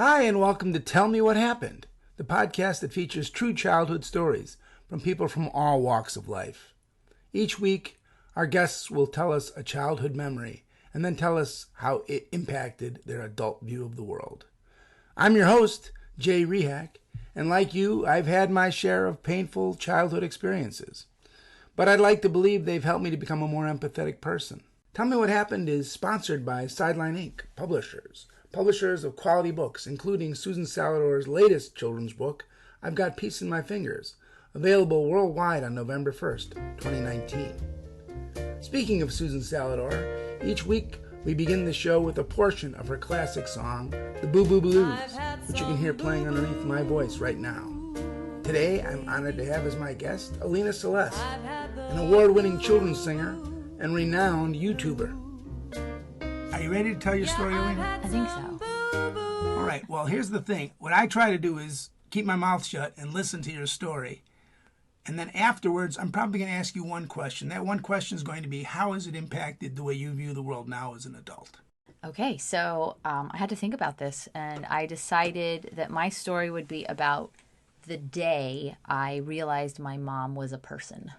Hi, and welcome to Tell Me What Happened, the podcast that features true childhood stories from people from all walks of life. Each week, our guests will tell us a childhood memory and then tell us how it impacted their adult view of the world. I'm your host, Jay Rehak, and like you, I've had my share of painful childhood experiences. But I'd like to believe they've helped me to become a more empathetic person. Tell Me What Happened is sponsored by Sideline Inc., publishers of quality books, including Susan Salidor's latest children's book, I've Got Peace in My Fingers, available worldwide on November 1st, 2019. Speaking of Susan Salidor, each week we begin the show with a portion of her classic song, The Boo Boo Blues, which you can hear playing underneath my voice right now. Today, I'm honored to have as my guest Alina Celeste, an award-winning children's singer and renowned YouTuber. Are you ready to tell your story, Alina? I think so. All right, well, here's the thing. What I try to do is keep my mouth shut and listen to your story. And then afterwards, I'm probably going to ask you one question. That one question is going to be, how has it impacted the way you view the world now as an adult? Okay, so I had to think about this, and I decided that my story would be about the day I realized my mom was a person.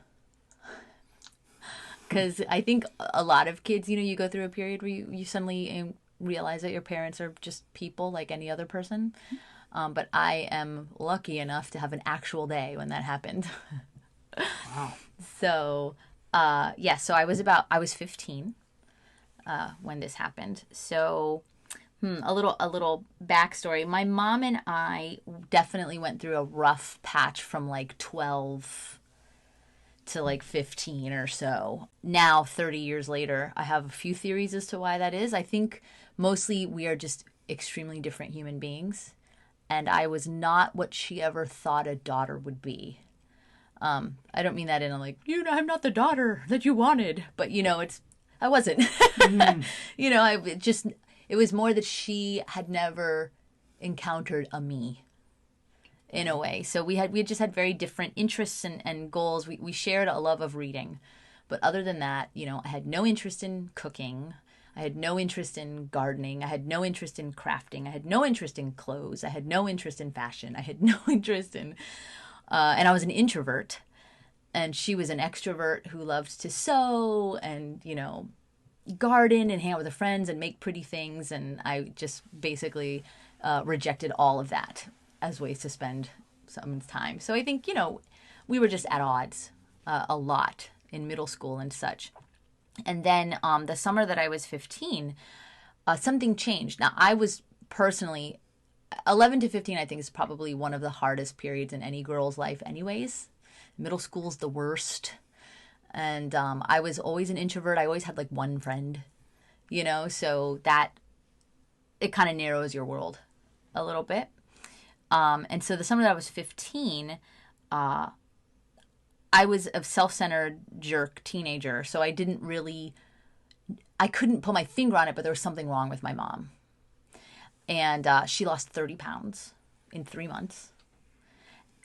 Because I think a lot of kids, you go through a period where you suddenly realize that your parents are just people like any other person. But I am lucky enough to have an actual day when that happened. Wow. So, so I was 15 when this happened. So, a little backstory. My mom and I definitely went through a rough patch from like 12 to like 15 or so. Now, 30 years later, I have a few theories as to why that is. I think mostly we are just extremely different human beings. And I was not what she ever thought a daughter would be. I don't mean that in a like, I'm not the daughter that you wanted. But, I wasn't. It was more that she had never encountered a me in a way. So we had just had very different interests and goals. We shared a love of reading. But other than that, I had no interest in cooking. I had no interest in gardening. I had no interest in crafting. I had no interest in clothes. I had no interest in fashion. I had no interest in... and I was an introvert. And she was an extrovert who loved to sew and, garden and hang out with her friends and make pretty things. And I just basically rejected all of that as ways to spend someone's time. So I think, we were just at odds a lot in middle school and such. And then the summer that I was 15, something changed. Now, I was personally, 11 to 15, I think, is probably one of the hardest periods in any girl's life anyways. Middle school's the worst. And I was always an introvert. I always had like one friend, so that it kind of narrows your world a little bit. And so the summer that I was 15, I was a self-centered jerk teenager, so I couldn't put my finger on it, but there was something wrong with my mom. And she lost 30 pounds in 3 months.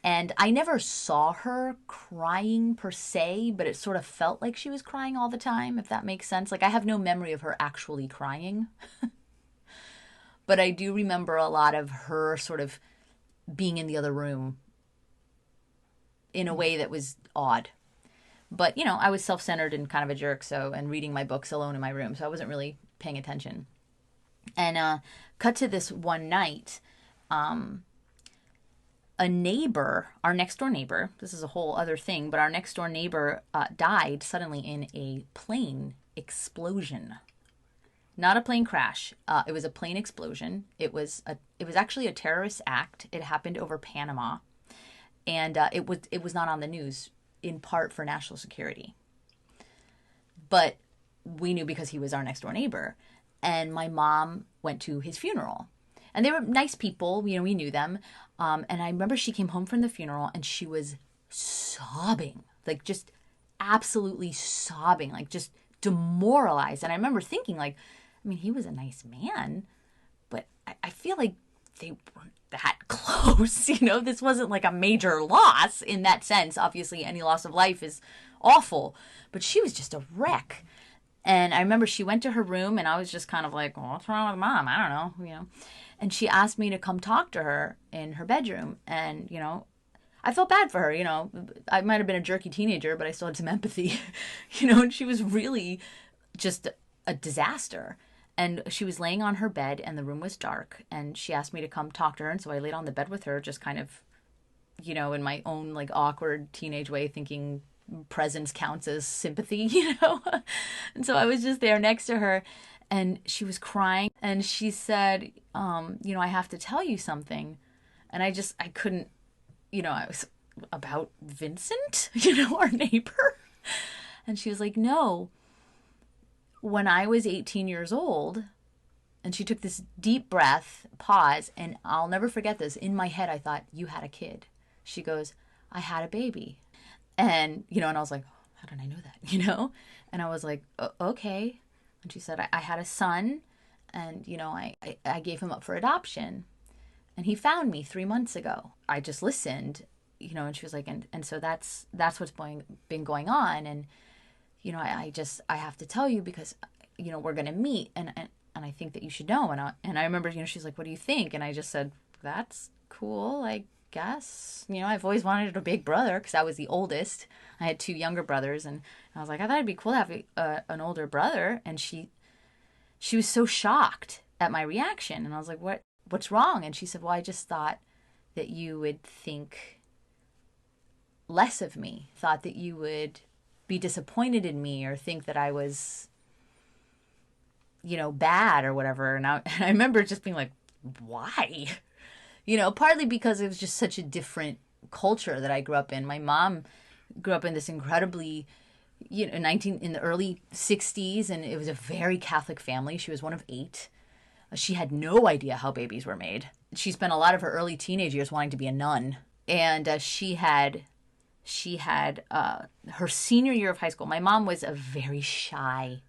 And I never saw her crying per se, but it sort of felt like she was crying all the time, if that makes sense. Like, I have no memory of her actually crying. But I do remember a lot of her sort of being in the other room in a way that was odd. But, I was self-centered and kind of a jerk, and reading my books alone in my room, so I wasn't really paying attention. And cut to this one night, a neighbor, our next-door neighbor, this is a whole other thing, but our next-door neighbor died suddenly in a plane explosion. Not a plane crash. It was a plane explosion. It was actually a terrorist act. It happened over Panama. And it was not on the news, in part for national security. But we knew because he was our next door neighbor. And my mom went to his funeral. And they were nice people, we knew them. And I remember she came home from the funeral and she was sobbing, like just absolutely sobbing, like just demoralized. And I remember thinking he was a nice man, but I feel like they weren't that close. This wasn't like a major loss in that sense. Obviously, any loss of life is awful, but she was just a wreck. And I remember she went to her room, and I was just kind of like, well, what's wrong with mom? I don't know, And she asked me to come talk to her in her bedroom. And, I felt bad for her, I might have been a jerky teenager, but I still had some empathy, and she was really just a disaster. And she was laying on her bed, and the room was dark, and she asked me to come talk to her. And so I laid on the bed with her, just kind of, in my own like awkward teenage way, thinking presence counts as sympathy, And so I was just there next to her, and she was crying, and she said, I have to tell you something. And I couldn't, I was about Vincent, our neighbor. And she was like, no, when I was 18 years old, and she took this deep breath, pause, and I'll never forget this. In my head, I thought, you had a kid. She goes, I had a baby. And, and I was like, how did I know that, And I was like, okay. And she said, I had a son, and, I gave him up for adoption. And he found me 3 months ago. I just listened, and she was like, and so that's what's been going on. And, I have to tell you because, we're going to meet, and I think that you should know. And I remember, she's like, what do you think? And I just said, that's cool, I guess. I've always wanted a big brother because I was the oldest. I had 2 younger brothers, and I was like, I thought it'd be cool to have an older brother. And she was so shocked at my reaction. And I was like, what's wrong? And she said, well, I just thought that you would think less of me, thought that you would be disappointed in me or think that I was, bad or whatever. And I remember just being like, why? Partly because it was just such a different culture that I grew up in. My mom grew up in this incredibly, in the early 60s, and it was a very Catholic family. She was one of 8. She had no idea how babies were made. She spent a lot of her early teenage years wanting to be a nun. And she had her senior year of high school. My mom was a very shy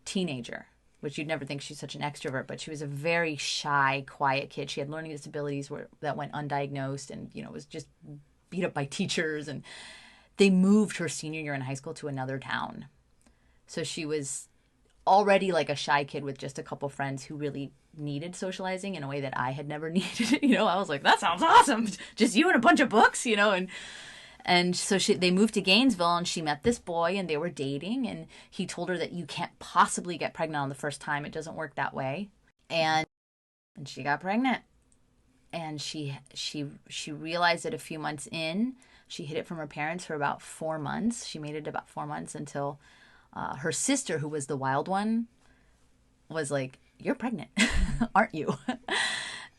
teenager, which you'd never think she's such an extrovert, but she was a very shy, quiet kid. She had learning disabilities that went undiagnosed, and, was just beat up by teachers. And they moved her senior year in high school to another town. So she was already like a shy kid with just a couple friends who really needed socializing in a way that I had never needed it. I was like, that sounds awesome. Just you and a bunch of books, and so they moved to Gainesville, and she met this boy, and they were dating, and he told her that you can't possibly get pregnant on the first time. It doesn't work that way. And she got pregnant. And she realized it a few months in. She hid it from her parents for about 4 months. She made it about 4 months until her sister, who was the wild one, was like, you're pregnant, aren't you?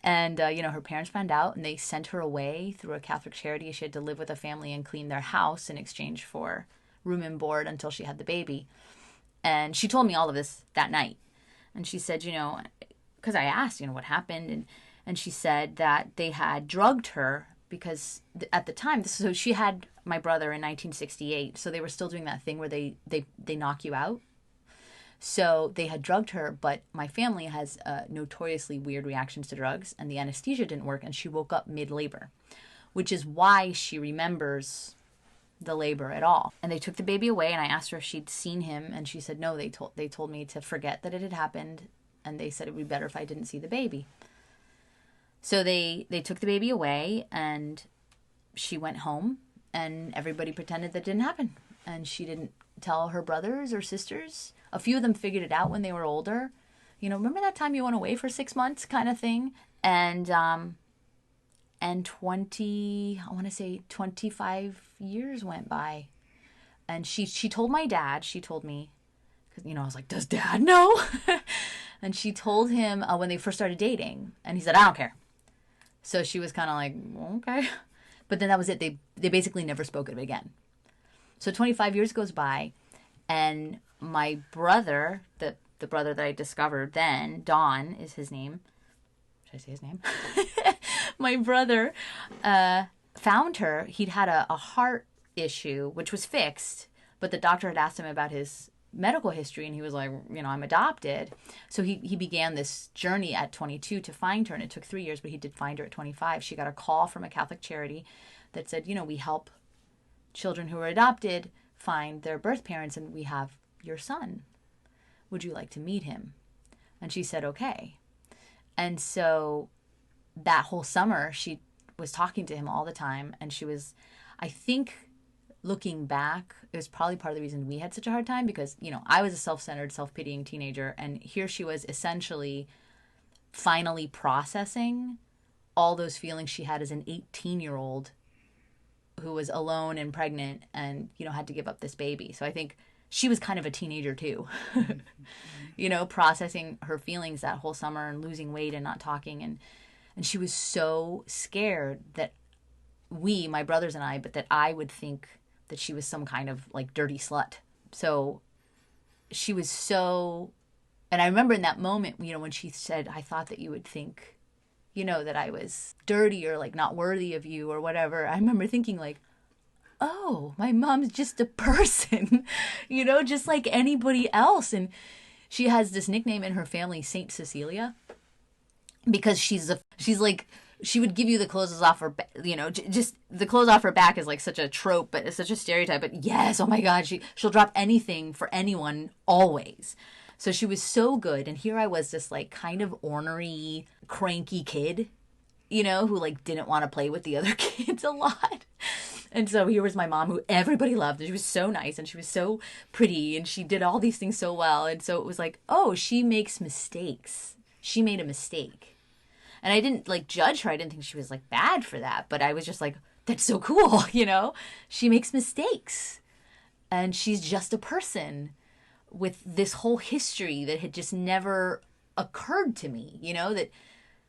And, her parents found out, and they sent her away through a Catholic charity. She had to live with a family and clean their house in exchange for room and board until she had the baby. And she told me all of this that night. And she said, because I asked, what happened? And she said that they had drugged her because at the time, so she had my brother in 1968. So they were still doing that thing where they knock you out. So they had drugged her, but my family has notoriously weird reactions to drugs, and the anesthesia didn't work, and she woke up mid-labor, which is why she remembers the labor at all. And they took the baby away, and I asked her if she'd seen him, and she said no. They told me to forget that it had happened, and they said it would be better if I didn't see the baby. So they took the baby away, and she went home, and everybody pretended that didn't happen, and she didn't tell her brothers or sisters. A few of them figured it out when they were older. Remember that time you went away for 6 months kind of thing? And 25 years went by. And she told my dad, she told me, because, I was like, does Dad know? And she told him when they first started dating. And he said, I don't care. So she was kind of like, okay. But then that was it. They basically never spoke of it again. So 25 years goes by, and my brother, the brother that I discovered then, Don is his name. Should I say his name? My brother found her. He'd had a heart issue, which was fixed, but the doctor had asked him about his medical history, and he was like, I'm adopted. So he began this journey at 22 to find her, and it took 3 years, but he did find her at 25. She got a call from a Catholic charity that said, we help children who are adopted find their birth parents, and we have, your son. Would you like to meet him? And she said, okay. And so that whole summer, she was talking to him all the time. And she was, I think, looking back, it was probably part of the reason we had such a hard time because, you know, I was a self-centered, self-pitying teenager. And here she was essentially finally processing all those feelings she had as an 18-year-old who was alone and pregnant and, you know, had to give up this baby. So I think she was kind of a teenager too, you know, processing her feelings that whole summer and losing weight and not talking. And she was so scared that my brothers and I, but that I would think that she was some kind of like dirty slut. So she was so, and I remember in that moment, you know, when she said, I thought that you would think, you know, that I was dirty or like not worthy of you or whatever. I remember thinking like, oh, my mom's just a person, you know, just like anybody else. And she has this nickname in her family, Saint Cecilia, because she's like, she would give you the clothes off her, you know, just the clothes off her back is like such a trope, but it's such a stereotype. But yes, oh my God, she'll drop anything for anyone always. So she was so good. And here I was, this like kind of ornery, cranky kid, you know, who like didn't want to play with the other kids a lot. And so here was my mom who everybody loved. And she was so nice and she was so pretty and she did all these things so well. And so it was like, oh, she makes mistakes. She made a mistake. And I didn't like judge her. I didn't think she was like bad for that. But I was just like, that's so cool, you know? She makes mistakes. And she's just a person with this whole history that had just never occurred to me, you know, that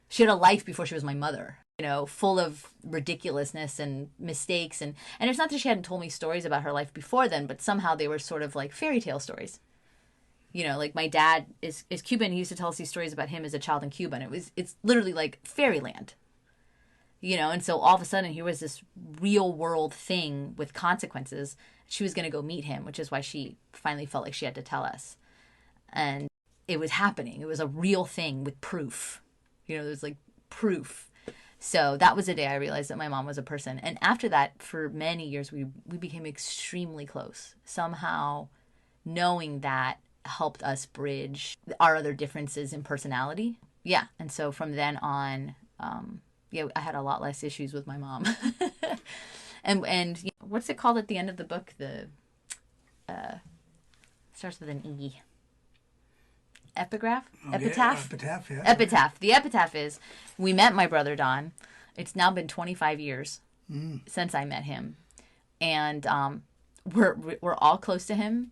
she had a life before she was my mother, you know, full of ridiculousness and mistakes. And it's not that she hadn't told me stories about her life before then, but somehow they were sort of like fairy tale stories. You know, like my dad is Cuban. He used to tell us these stories about him as a child in Cuba. And it's literally like fairyland, you know. And so all of a sudden here was this real world thing with consequences. She was going to go meet him, which is why she finally felt like she had to tell us. And it was happening. It was a real thing with proof. You know, there's like proof. So that was the day I realized that my mom was a person. And after that, for many years, we became extremely close. Somehow knowing that helped us bridge our other differences in personality. Yeah. And so from then on, I had a lot less issues with my mom. And you know, what's it called at the end of the book? The starts with an E. Epigraph? Oh, Epitaph? Yeah, epitaph, yeah. Epitaph. The epitaph is, we met my brother Don. It's now been 25 years since I met him. And we're all close to him.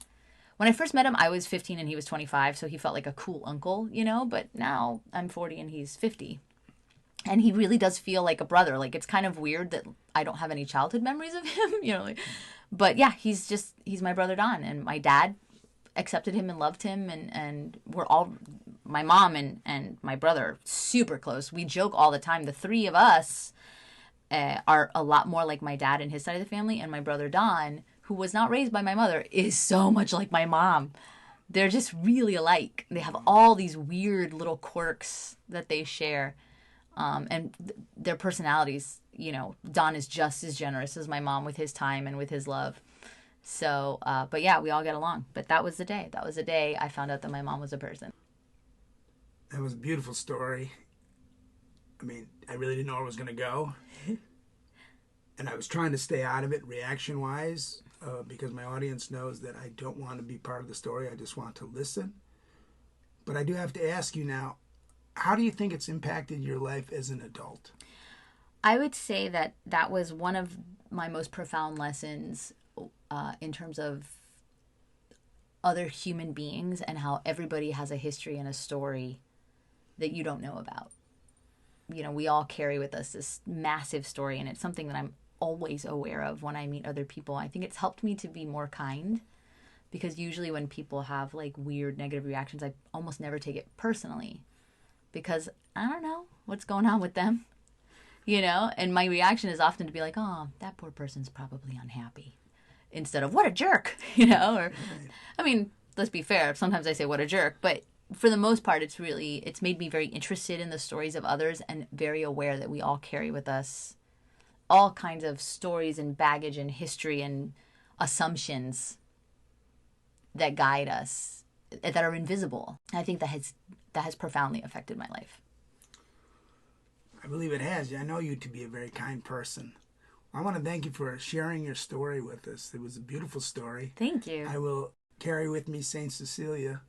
When I first met him, I was 15 and he was 25, so he felt like a cool uncle, you know? But now I'm 40 and he's 50. And he really does feel like a brother. Like, it's kind of weird that I don't have any childhood memories of him, you know? Like, but yeah, he's my brother Don. And my dad accepted him and loved him. And we're all, my mom and my brother, super close. We joke all the time. The three of us are a lot more like my dad and his side of the family. And my brother Don, who was not raised by my mother, is so much like my mom. They're just really alike. They have all these weird little quirks that they share. And their personalities, you know, Don is just as generous as my mom with his time and with his love. So, but yeah, we all get along. But that was the day. That was the day I found out that my mom was a person. That was a beautiful story. I mean, I really didn't know where it was going to go. And I was trying to stay out of it reaction-wise because my audience knows that I don't want to be part of the story. I just want to listen. But I do have to ask you now, how do you think it's impacted your life as an adult? I would say that was one of my most profound lessons in terms of other human beings and how everybody has a history and a story that you don't know about. You know, we all carry with us this massive story, and it's something that I'm always aware of when I meet other people. I think it's helped me to be more kind, because usually when people have like weird negative reactions, I almost never take it personally, because I don't know what's going on with them, you know? And my reaction is often to be like, oh, that poor person's probably unhappy, instead of what a jerk, you know? Or, I mean, let's be fair. Sometimes I say what a jerk, but for the most part, it's made me very interested in the stories of others and very aware that we all carry with us all kinds of stories and baggage and history and assumptions. that guide us, that are invisible. I think that has profoundly affected my life. I believe it has. I know you to be a very kind person. I want to thank you for sharing your story with us. It was a beautiful story. Thank you. I will carry with me Saint Cecilia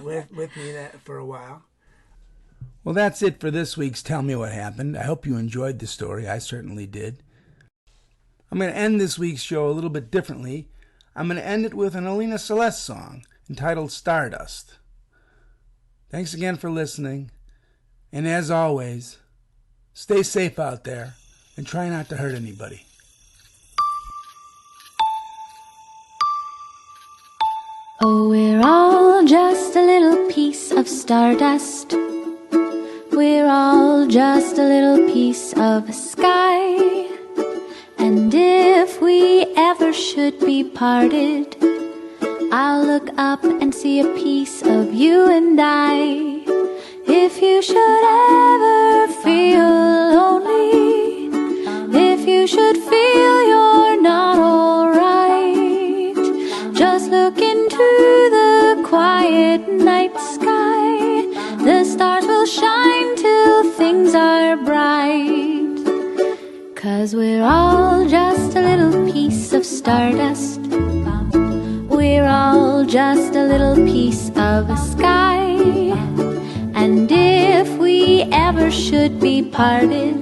with me for a while. Well, that's it for this week's Tell Me What Happened. I hope you enjoyed the story. I certainly did. I'm going to end this week's show a little bit differently. I'm going to end it with an Alina Celeste song entitled Stardust. Thanks again for listening. And as always, stay safe out there and try not to hurt anybody. Oh, we're all just a little piece of stardust. We're all just a little piece of sky. And if we ever should be parted, I'll look up and see a piece of you and I. If you should ever feel lonely, if you should feel you're not alright, just look into the quiet night sky. The stars will shine till things are bright. 'Cause we're all just a little piece of stardust. We're all just a little piece of a sky. And if we ever should be parted,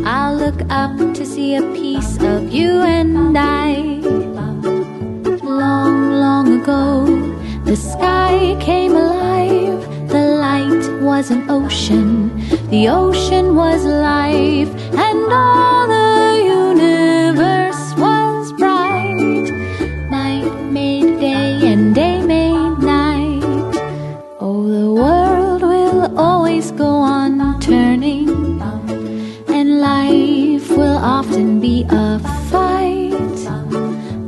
I'll look up to see a piece of you and I. Long, long ago, the sky came alive. The light was an ocean, the ocean was life, and all the universe was bright. Night made day and day made night. Oh, the world will always go on turning, and life will often be a fight.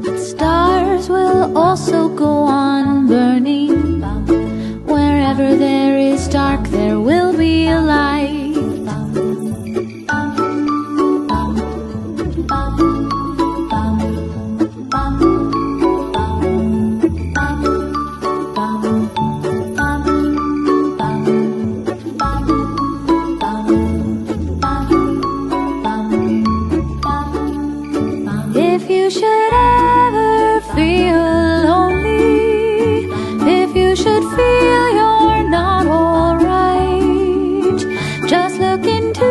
But stars will also go on burning. Wherever there is dark, there will be a light. If you should ever feel lonely, if you should feel you're not alright, just look into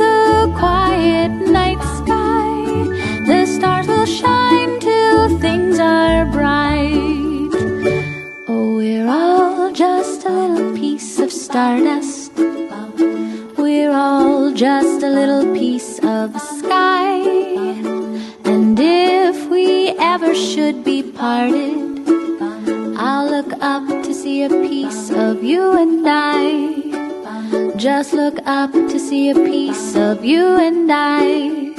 the quiet night sky. The stars will shine till things are bright. Oh, we're all just a little piece of stardust. We're all just a little piece of sky. And if we ever should be parted, I'll look up to see a piece of you and I. Just look up to see a piece of you and I.